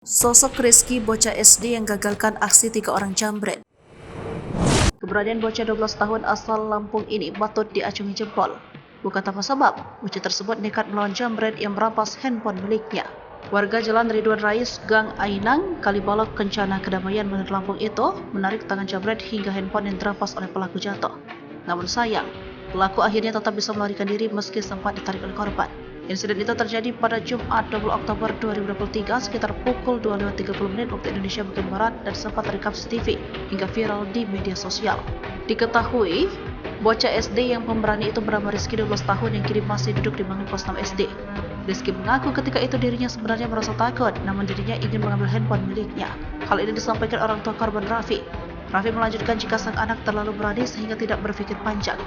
Sosok Rizky bocah SD yang gagalkan aksi 3 orang jambret. Keberadaan bocah 12 tahun asal Lampung ini patut diacungi jempol. Bukan tanpa sebab, bocah tersebut nekat melawan jambret yang merampas handphone miliknya. Warga Jalan Ridwan Rais, Gang Ainang, Kalibalok, Kencana, Kedamaian, Medan Lampung itu menarik tangan jambret hingga handphone yang dirampas oleh pelaku jatuh. Namun sayang, pelaku akhirnya tetap bisa melarikan diri meski sempat ditarik oleh korban. Insiden itu terjadi pada Jumat 20 Oktober 2023 sekitar pukul 2.30 waktu Indonesia bagian Barat dan sempat terekam CCTV hingga viral di media sosial. Diketahui, bocah SD yang pemberani itu bernama Rizky 12 tahun yang kini masih duduk di bangku kelas 6 SD. Rizky mengaku ketika itu dirinya sebenarnya merasa takut, namun dirinya ingin mengambil handphone miliknya. Hal ini disampaikan orang tua korban Raffi. Raffi melanjutkan jika sang anak terlalu berani sehingga tidak berpikir panjang.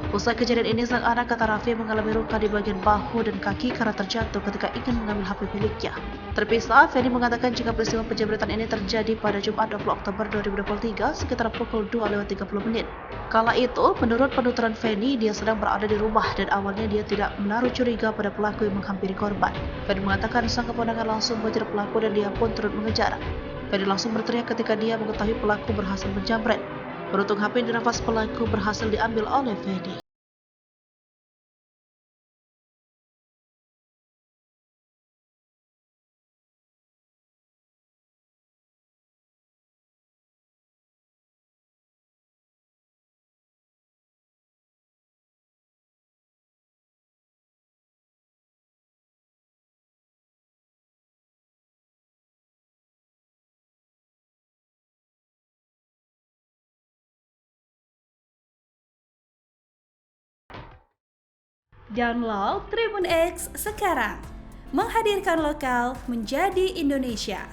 Usai kejadian ini, sang anak, kata Raffi, mengalami luka di bagian bahu dan kaki karena terjatuh ketika ingin mengambil HP miliknya. Terpisah, Fendi mengatakan jika peristiwa penjambretan ini terjadi pada Jumat 20 Oktober 2023 sekitar pukul 2.30. Kala itu, menurut penuturan Fendi, dia sedang berada di rumah dan awalnya dia tidak menaruh curiga pada pelaku yang menghampiri korban. Fendi mengatakan sang keponakan langsung mengejar pelaku dan dia pun turut mengejar. Fendi langsung berteriak ketika dia mengetahui pelaku berhasil menjambret. Beruntung HP yang dirampas pelaku berhasil diambil oleh Fendi. Download Tribun X sekarang, menghadirkan lokal menjadi Indonesia.